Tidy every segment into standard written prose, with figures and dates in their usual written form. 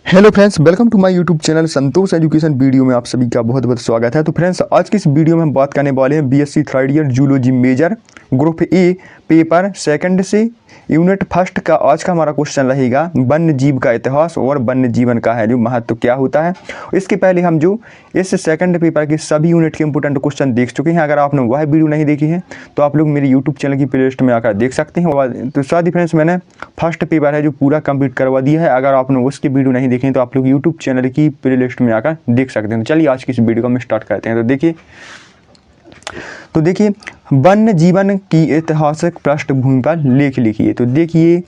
Hello friends, welcome to my YouTube channel Santosh education. Video में आप सभी का बहुत बहुत स्वागत है। तो फ्रेंड्स, आज की इस वीडियो में हम बात करने वाले हैं BSc third year zoology major group A paper second से यूनिट फर्स्ट का। आज का हमारा क्वेश्चन रहेगा वन्य जीव का इतिहास और वन्य जीवन का है जो महत्व क्या होता है। इसके पहले हम जो इस सेकंड पेपर के सभी यूनिट के इंपोर्टेंट क्वेश्चन देख चुके हैं। अगर आपने वह वीडियो नहीं देखी है तो आप लोग मेरे यूट्यूब चैनल की प्लेलिस्ट में आकर देख सकते हैं। तो साथ ही फ्रेंड्स, मैंने फर्स्ट पेपर है जो पूरा कंप्लीट करवा दिया है। अगर आपने उसकी वीडियो नहीं देखी तो आप लोग यूट्यूब चैनल की प्लेलिस्ट में आकर देख सकते हैं। तो चलिए आज की इस वीडियो को हम स्टार्ट करते हैं। तो देखिए वन्य जीवन की ऐतिहासिक पृष्ठभूमि पर लेख लिखिए। तो देखिए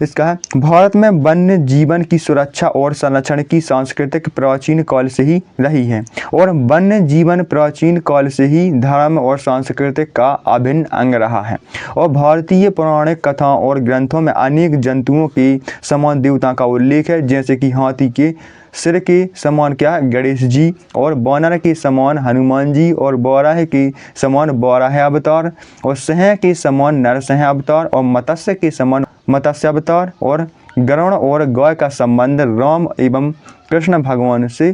इसका है, भारत में वन्य जीवन की सुरक्षा और संरक्षण की सांस्कृतिक प्राचीन काल से ही रही है और वन्य जीवन प्राचीन काल से ही धर्म और सांस्कृतिक का अभिन्न अंग रहा है। और भारतीय पौराणिक कथाओं और ग्रंथों में अनेक जंतुओं के समान देवता का उल्लेख है, जैसे कि हाथी के सिर के समान क्या गणेश जी, और वानर के समान हनुमान जी, और बौराह के समान बौराह अवतार, और सिंह के समान नरसिंह अवतार, और मत्स्य के समान मत्स्य अवतार, और गरुड़ और गाय का संबंध राम एवं कृष्ण भगवान से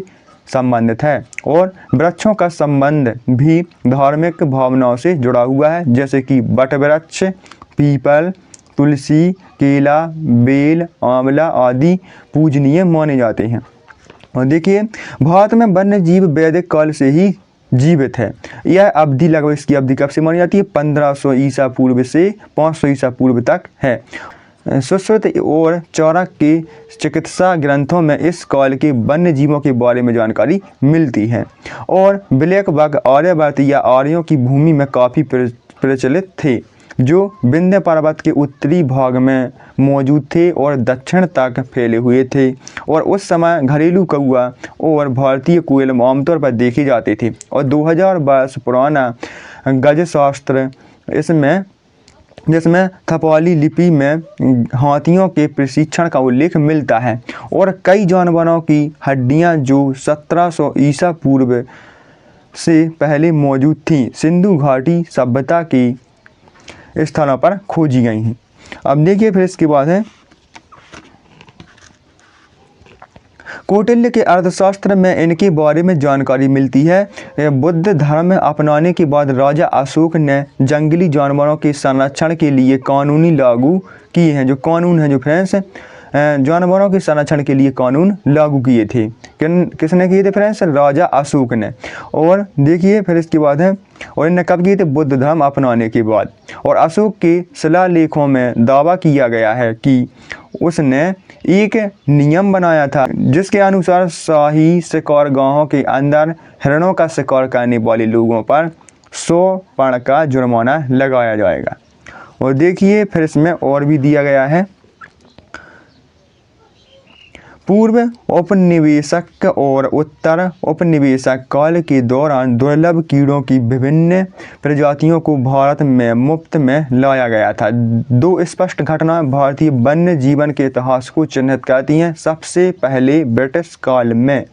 संबंधित है। और वृक्षों का संबंध भी धार्मिक भावनाओं से जुड़ा हुआ है, जैसे कि वट वृक्ष, पीपल, तुलसी, केला, बेल, आंवला आदि पूजनीय माने जाते हैं। और देखिए भारत में वन्य जीव वैदिक काल से ही जीवित है। यह अवधि लगभग इसकी अवधि कब से मानी जाती है? 1500 ईसा पूर्व से 500 ईसा पूर्व तक है। सुश्रुत और चाणक्य के चिकित्सा ग्रंथों में इस काल के वन्य जीवों के बारे में जानकारी मिलती है। और ब्लैक बग आर्यवर्त या आर्यों की भूमि में काफ़ी प्रचलित थे, जो विंध्य पर्वत के उत्तरी भाग में मौजूद थे और दक्षिण तक फैले हुए थे। और उस समय घरेलू कौआ और भारतीय कोयल आमतौर पर देखे जाते थे। और 2000 वर्ष पुराना गजशास्त्र जिसमें थपाली लिपि में हाथियों के प्रशिक्षण का उल्लेख मिलता है। और कई जानवरों की हड्डियां जो 1700 ईसा पूर्व से पहले मौजूद थीं, सिंधु घाटी सभ्यता की स्थलों पर खोजी गई हैं। अब देखिए फिर इसके बाद है कौटिल्य के अर्थशास्त्र में इनके बारे में जानकारी मिलती है। बुद्ध धर्म अपनाने के बाद राजा अशोक ने जंगली जानवरों के संरक्षण के लिए कानूनी लागू किए हैं। जो कानून है जो फ्रेंड्स जानवरों के संरक्षण के लिए कानून लागू किए थे। किसने किए थे फ्रेंड्स? राजा अशोक ने। और देखिए फिर इसके बाद है, और इन्हें कब किए थे? बुद्ध धर्म अपनाने के बाद। और अशोक के शिलालेखों में दावा किया गया है कि उसने एक नियम बनाया था जिसके अनुसार शाही शिकारगाहों के अंदर हिरणों का शिकार करने वाले लोगों पर 100 पर्ण का जुर्माना लगाया जाएगा। और देखिए फिर इसमें और भी दिया गया है, पूर्व औपनिवेशिक और उत्तर औपनिवेशिक काल के दौरान दुर्लभ कीड़ों की विभिन्न प्रजातियों को भारत में मुफ्त में लाया गया था। दो स्पष्ट घटनाएं भारतीय वन्य जीवन के इतिहास को चिन्हित करती हैं। सबसे पहले ब्रिटिश काल में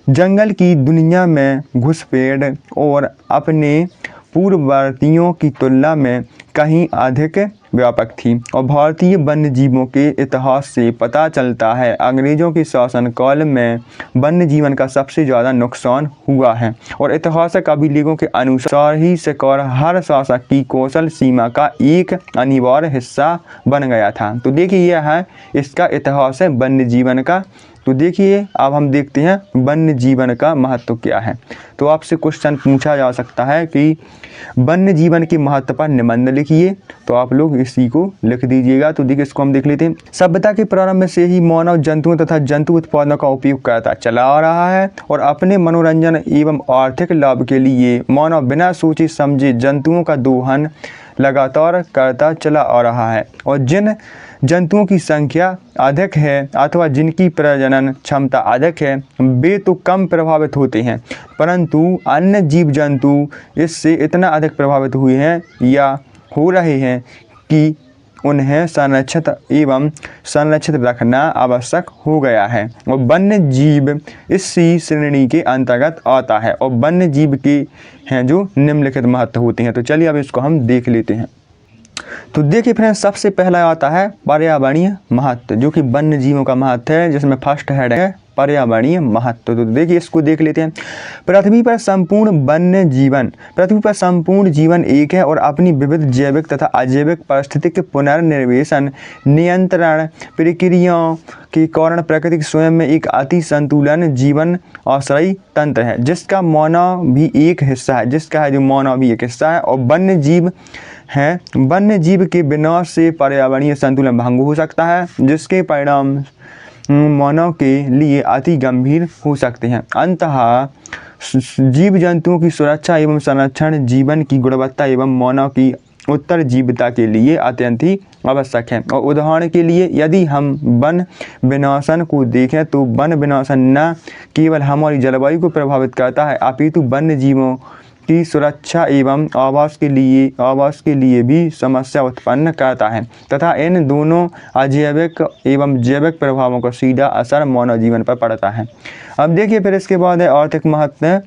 जंगल की दुनिया में घुसपैठ और अपने पूर्ववर्तियों की तुलना में कहीं अधिक व्यापक थी। और भारतीय वन्य जीवों के इतिहास से पता चलता है अंग्रेजों के शासनकाल में वन्य जीवन का सबसे ज़्यादा नुकसान हुआ है। और ऐतिहासिक अभिलेखों के अनुसार ही शिकार हर शासक की कौशल सीमा का एक अनिवार्य हिस्सा बन गया था। तो देखिए यह है इसका इतिहास है वन्य जीवन का। तो देखिए अब हम देखते हैं वन्य जीवन का महत्व क्या है। तो आपसे क्वेश्चन पूछा जा सकता है कि वन्य जीवन के महत्व पर निबंध लिखिए। तो आप लोग इसी को लिख दीजिएगा। तो देखिए इसको हम देख लेते हैं। सभ्यता के प्रारंभ से ही मानव जंतुओं तथा जंतु उत्पादों का उपयोग करता चला आ रहा है और अपने मनोरंजन एवं आर्थिक लाभ के लिए मानव बिना सोचे समझे जंतुओं का दोहन लगातार करता चला आ रहा है। और जिन जंतुओं की संख्या अधिक है अथवा जिनकी प्रजनन क्षमता अधिक है वे तो कम प्रभावित होते हैं, परंतु अन्य जीव जंतु इससे इतना अधिक प्रभावित हुए हैं या हो रहे हैं कि उन्हें संरक्षित रखना आवश्यक हो गया है। और वन्य जीव इसी श्रेणी के अंतर्गत आता है। और वन्य जीव के हैं जो निम्नलिखित महत्व होते हैं। तो चलिए अब इसको हम देख लेते हैं। तो देखिए फ्रेंड्स, सबसे पहला आता है पर्यावरणीय महत्व, जो कि वन्य जीवों का महत्व है, जिसमें फर्स्ट हेड है पर्यावरणीय महत्व। तो देखिए इसको देख लेते हैं। पृथ्वी पर संपूर्ण जीवन एक है और अपनी विविध जैविक तथा अजैविक पारिस्थितिक पुनर्निर्देशन नियंत्रण प्रक्रियाओं के कारण प्रकृति स्वयं में एक अति संतुलन जीवन आश्रयी तंत्र है, जिसका मानव भी एक हिस्सा है, और वन्य जीव के विनाश से पर्यावरणीय संतुलन भंग हो सकता है, जिसके परिणाम मानव के लिए अति गंभीर हो सकते हैं। अंततः जीव जंतुओं की सुरक्षा एवं संरक्षण जीवन की गुणवत्ता एवं मानव की उत्तरजीविता के लिए अत्यंत ही आवश्यक है। और उदाहरण के लिए यदि हम वन विनाशन को देखें तो वन विनाशन न केवल हमारी जलवायु को प्रभावित करता है, अपितु वन्य जीवों की सुरक्षा एवं आवास के लिए भी समस्या उत्पन्न करता है तथा इन दोनों अजैविक एवं जैविक प्रभावों का सीधा असर मानव जीवन पर पड़ता है। अब देखिए फिर इसके बाद है आर्थिक महत्व,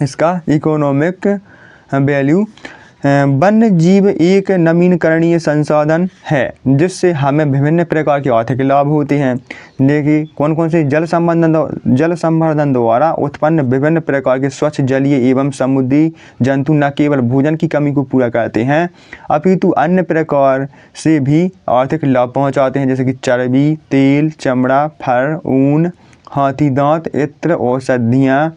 इसका इकोनॉमिक वैल्यू। वन्य जीव एक नवीनकरणीय संसाधन है, जिससे हमें विभिन्न प्रकार के आर्थिक लाभ होते हैं। देखिए कौन कौन से जल संवर्धन द्वारा उत्पन्न विभिन्न प्रकार के स्वच्छ जलीय एवं समुद्री जंतु न केवल भोजन की कमी को पूरा करते हैं, अपितु अन्य प्रकार से भी आर्थिक लाभ पहुंचाते हैं, जैसे कि चर्बी, तेल, चमड़ा, फर, ऊन, हाथी दांत, इत्र, औषधियाँ,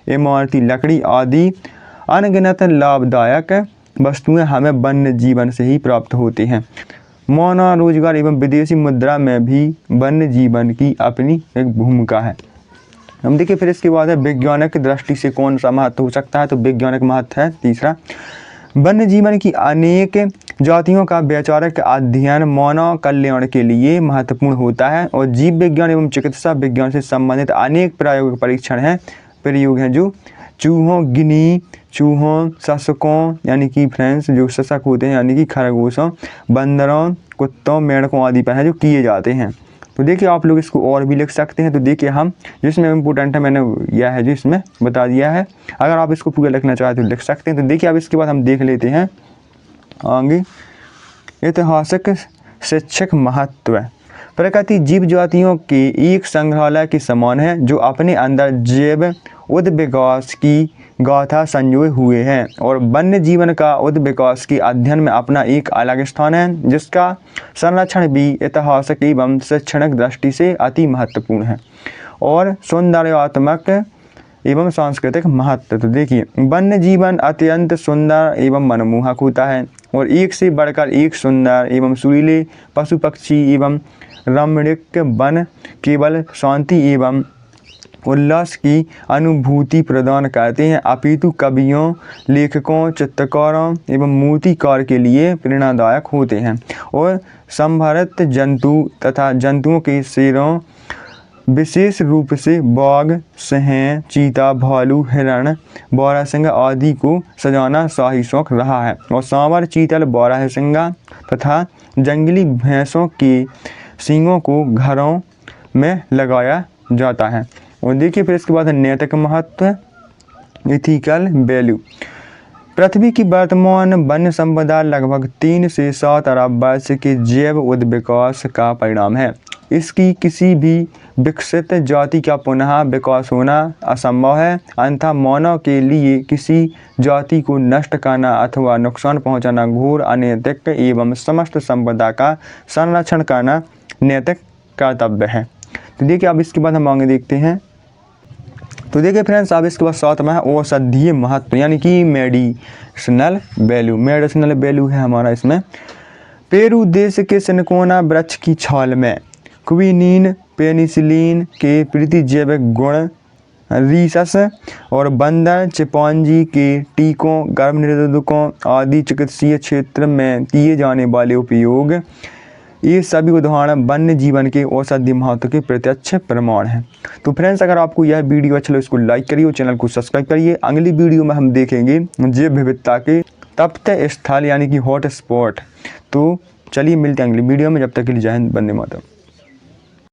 इमारती लकड़ी आदि अनगिनत लाभदायक वस्तुएं हमें वन्य जीवन से ही प्राप्त होती हैं। मानव रोजगार एवं विदेशी मुद्रा में भी वन्य जीवन की अपनी एक भूमिका है। हम देखिए फिर इसके बाद है वैज्ञानिक दृष्टि से कौन सा महत्व हो सकता है, तो वैज्ञानिक महत्व है तीसरा। वन्य जीवन की अनेक जातियों का वैचारिक अध्ययन मानव कल्याण के लिए महत्वपूर्ण होता है और जीव विज्ञान एवं चिकित्सा विज्ञान से संबंधित अनेक प्रायोगिक प्रयोग हैं जो चूहों, गिनी चूहों, शशकों यानी कि फ्रेंड्स जो शशक होते हैं यानी कि खरगोशों, बंदरों, कुत्तों, मेंढकों आदि पर हैं जो किए जाते हैं। तो देखिए आप लोग इसको और भी लिख सकते हैं। तो देखिए हम जिसमें इम्पोर्टेंट है मैंने यह है जो इसमें बता दिया है, अगर आप इसको पूरा लिखना चाहें तो लिख सकते हैं। तो देखिए अब इसके बाद हम देख लेते हैं आगे ऐतिहासिक शैक्षिक महत्व। प्रकृति जीव जातियों के एक संग्रहालय के समान है जो अपने अंदर जैव उद्विकास की गाथा संजोए हुए हैं और वन्य जीवन का उद्विकास के अध्ययन में अपना एक अलग स्थान है, जिसका संरक्षण भी ऐतिहासिक एवं शैक्षणिक दृष्टि से अति महत्वपूर्ण है। और सौंदर्यात्मक एवं सांस्कृतिक महत्व। तो देखिए वन्य जीवन अत्यंत सुंदर एवं मनमोहक होता है और एक से बढ़कर एक सुंदर एवं सुरीले पशु पक्षी एवं रमणीक वन केवल शांति एवं उल्लास की अनुभूति प्रदान करते हैं, अपितु कवियों, लेखकों, चित्रकारों एवं मूर्तिकार के लिए प्रेरणादायक होते हैं। और संभरित जंतु तथा जंतुओं के शेरों विशेष रूप से बाघ, सिंह, चीता, भालू, हिरण, बारहसिंगा आदि को सजाना शाही शौक रहा है और सांवर, चीतल, बारहसिंगा तथा जंगली भैंसों के सींगों को घरों में लगाया जाता है। और देखिए फिर इसके बाद नैतिक महत्व, इथिकल वैल्यू। पृथ्वी की वर्तमान वन्य संपदा लगभग 3 से 7 अरब वर्ष के जैव उद्विकास का परिणाम है। इसकी किसी भी विकसित जाति का पुनः विकास होना असंभव है, अन्यथा मानव के लिए किसी जाति को नष्ट करना अथवा नुकसान पहुंचाना घोर अनैतिक एवं समस्त संपदा का संरक्षण करना नैतिक कर्तव्य है। तो देखिए अब इसके बाद हम आगे देखते हैं। तो देखिए फ्रेंड्स अब इसके बाद 7वां है औषधीय महत्व यानी कि मेडिसिनल वैल्यू है हमारा इसमें। पेरू देश के सिनकोना वृक्ष की छाल में क्विनीन, पेनिसिलिन के प्रतिजैविक गुण, रीसस और बंदर चिंपांजी के टीकों, गर्भनिरोधकों आदि चिकित्सीय क्षेत्र में किए जाने वाले उपयोग, ये सभी उदाहरण वन्य जीवन के औषधीय महत्व के प्रत्यक्ष प्रमाण हैं। तो फ्रेंड्स अगर आपको यह वीडियो अच्छा लगे इसको लाइक करिए और चैनल को सब्सक्राइब करिए। अगली वीडियो में हम देखेंगे जैव विविधता के तप्त स्थल यानी कि हॉट स्पॉट। तो चलिए मिलते हैं अगली वीडियो में, जब तक के लिए जय हिंद, वंदे मातरम।